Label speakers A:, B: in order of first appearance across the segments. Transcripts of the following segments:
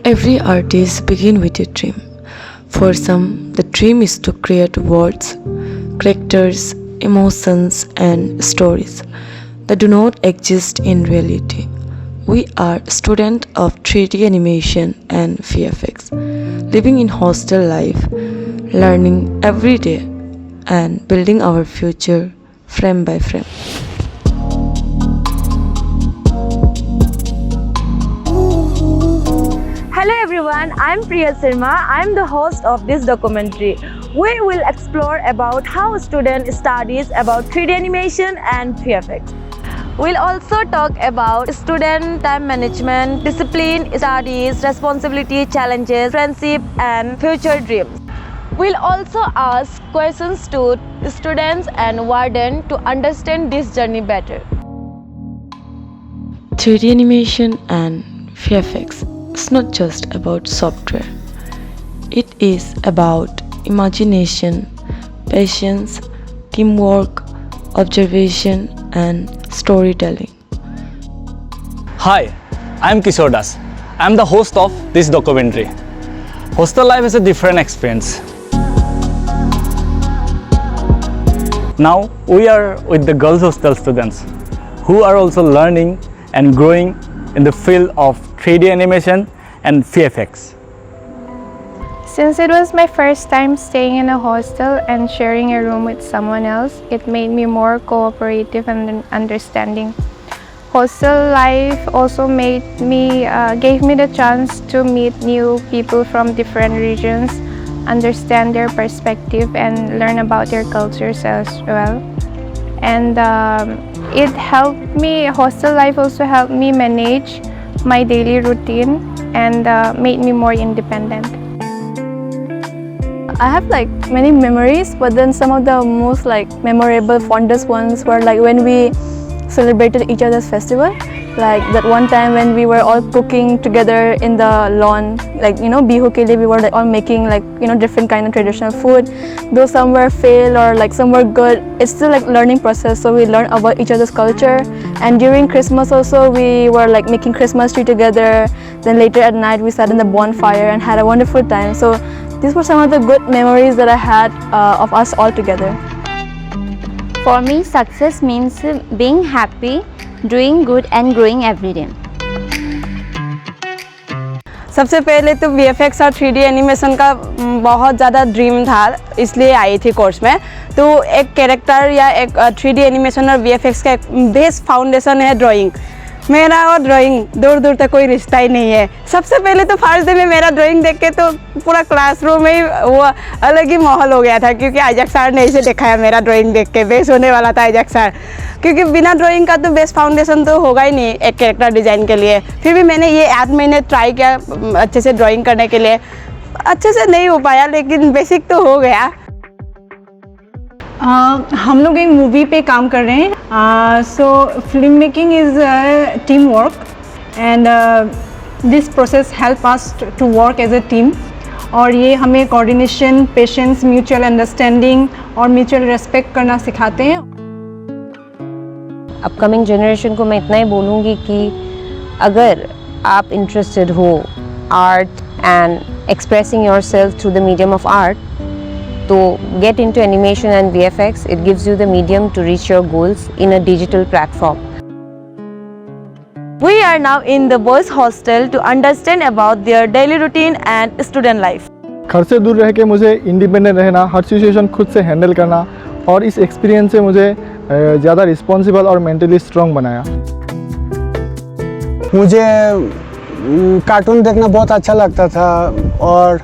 A: Every artist begins with a dream. For some, the dream is to create words, characters, emotions, and stories that do not exist in reality. We are students of 3D animation and VFX, living in hostel life, learning every day, and building our future frame by frame.
B: Hello everyone, I'm Priya Sharma. I'm the host of this documentary. We will explore about how a student studies about 3D animation and VFX. We'll also talk about student time management, discipline, studies, responsibility, challenges, friendship and future dreams. We'll also ask questions to students and warden to understand this journey better.
A: 3D animation and VFX is not just about software. It is about imagination, patience, teamwork, observation, and storytelling.
C: Hi, I'm Kishore Das. I'm the host of this documentary. Hostel life is a different experience. Now we are with the girls hostel students who are also learning and growing in the field of 3D animation and VFX.
D: Since it was my first time staying in a hostel and sharing a room with someone else, it made me more cooperative and understanding. Hostel life also gave me the chance to meet new people from different regions, understand their perspective and learn about their cultures as well. And it helped me, hostel life also helped me manage my daily routine and made me more independent.
E: I have many memories, but then some of the most memorable, fondest ones were when we celebrated each other's festival. Like that one time when we were all cooking together in the lawn, bihu ke liye we were all making different kind of traditional food. Though some were fail or some were good, it's still learning process. So we learn about each other's culture. And during Christmas also we were making Christmas tree together. Then later at night we sat in the bonfire and had a wonderful time. So these were some of the good memories that I had of us all together.
F: For me, success means being happy, doing good and growing every day.
E: सबसे पहले तो VFX और 3D animation का बहुत ज़्यादा dream था, इसलिए आई थी कोर्स में. तो एक कैरेक्टर या एक 3D एनिमेशन और VFX का एक बेस फाउंडेशन है ड्राइंग. मेरा और ड्राइंग दूर दूर तक कोई रिश्ता ही नहीं है. सबसे पहले तो फर्स्ट डे में मेरा ड्राइंग देख के तो पूरा क्लासरूम में ही वो अलग ही माहौल हो गया था, क्योंकि आइजैक सर ने इसे देखा है. मेरा ड्राइंग देख के बेस होने वाला था आइजैक सर, क्योंकि बिना ड्राइंग का तो बेस फाउंडेशन तो होगा ही नहीं एक कैरेक्टर डिज़ाइन के लिए. फिर भी मैंने ये 8 महीने ट्राई किया अच्छे से ड्राइंग करने के लिए. अच्छे से नहीं हो पाया, लेकिन बेसिक तो हो गया.
G: हम लोग एक मूवी पे काम कर रहे हैं. So film making is team work and this process help us to work as a team. और ये हमें कोऑर्डिनेशन, पेशेंस, म्यूचुअल अंडरस्टैंडिंग और म्यूचुअल रेस्पेक्ट करना सिखाते हैं.
H: अपकमिंग जनरेशन को मैं इतना ही बोलूँगी कि अगर आप इंटरेस्टेड हो art and expressing yourself through the medium of art, तो get into animation and VFX. It gives you the medium to reach your goals in a digital platform.
B: We are now in the boys' hostel to understand about their daily routine and student life.
I: घर से दूर रह के मुझे independent रहना, हर situation खुद से handle करना, और इस एक्सपीरियंस से मुझे ज़्यादा रिस्पॉन्सिबल और मेंटली स्ट्रॉन्ग बनाया.
J: मुझे कार्टून देखना बहुत अच्छा लगता था, और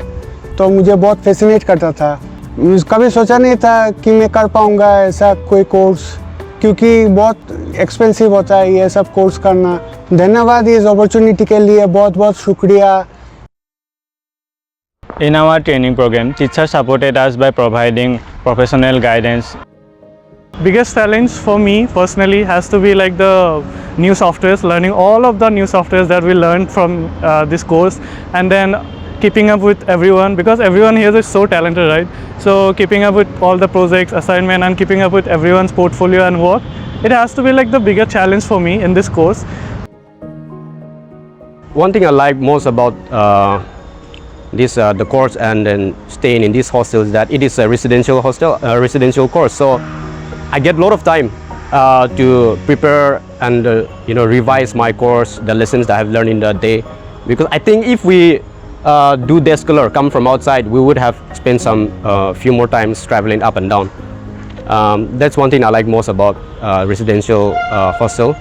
J: तो मुझे बहुत फैसिनेट करता था. कभी सोचा नहीं था कि मैं कर पाऊँगा ऐसा कोई कोर्स, क्योंकि बहुत एक्सपेंसिव होता है ये सब कोर्स करना. धन्यवाद इस अपॉर्चुनिटी के लिए, बहुत बहुत शुक्रिया.
C: In our training program, teachers supported us by providing professional guidance.
K: Biggest challenge for me personally has to be the new softwares, learning all of the new softwares that we learned from this course, and then keeping up with everyone, because everyone here is so talented, right? So keeping up with all the projects, assignment, and keeping up with everyone's portfolio and work, it has to be the bigger challenge for me in this course.
L: One thing I like most about the course and then staying in this hostel is that it is a residential hostel, residential course. So I get a lot of time to prepare and revise my course, the lessons that I have learned in the day. Because I think if we do day scholar, come from outside, we would have spent some few more times traveling up and down. That's one thing I like most about residential hostel.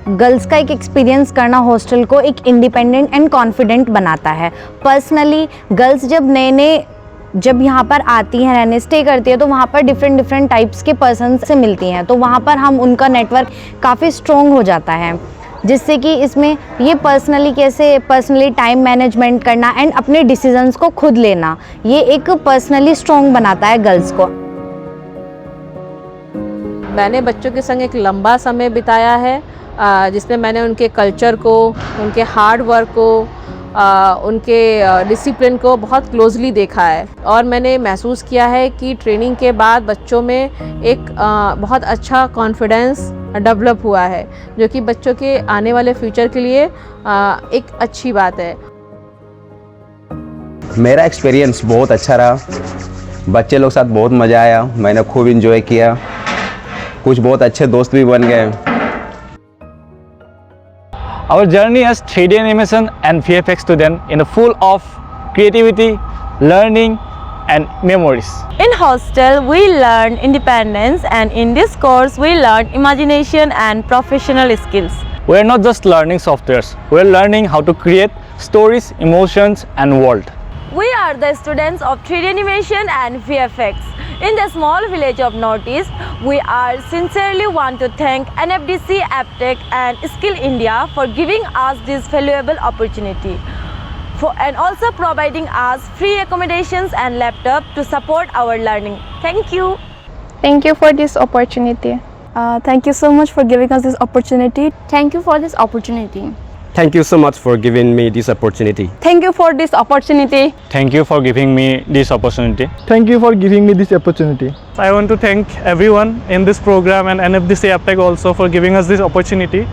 F: Girls का एक experience करना hostel को एक independent and confident बनाता है। Personally girls जब यहाँ पर आती हैं, रहने स्टे करती है, तो वहाँ पर डिफरेंट टाइप्स के पर्सन से मिलती हैं, तो वहाँ पर हम उनका नेटवर्क काफ़ी स्ट्रॉन्ग हो जाता है, जिससे कि इसमें ये पर्सनली टाइम मैनेजमेंट करना एंड अपने डिसीजंस को खुद लेना, ये एक पर्सनली स्ट्रॉन्ग बनाता है गर्ल्स को।
H: मैंने बच्चों के संग एक लंबा समय बिताया है, जिसमें मैंने उनके कल्चर को, उनके हार्ड वर्क को, उनके डिसिप्लिन को बहुत क्लोजली देखा है, और मैंने महसूस किया है कि ट्रेनिंग के बाद बच्चों में एक बहुत अच्छा कॉन्फिडेंस डेवलप हुआ है, जो कि बच्चों के आने वाले फ्यूचर के लिए एक अच्छी बात है।
M: मेरा एक्सपीरियंस बहुत अच्छा रहा, बच्चे लोग साथ बहुत मज़ा आया, मैंने खूब इंजॉय किया, कुछ बहुत अच्छे दोस्त भी बन गए।
C: Our journey as 3D animation and VFX student in a full of creativity, learning and memories.
B: In hostel, we learn independence, and in this course, we learn imagination and professional skills.
C: We are not just learning softwares, we are learning how to create stories, emotions and world.
B: We are the students of 3D animation and VFX. In the small village of Northeast, we are sincerely want to thank NFDC, AppTech and Skill India for giving us this valuable opportunity, and also providing us free accommodations and laptop to support our learning. Thank you.
D: Thank you for this opportunity.
E: Thank you so much for giving us this opportunity.
F: Thank you for this opportunity.
L: Thank you so much for giving me this opportunity.
E: Thank you for this opportunity.
C: Thank you for giving me this opportunity.
I: Thank you for giving me this opportunity.
K: I want to thank everyone in this program and NFDC AppTech also for giving us this opportunity.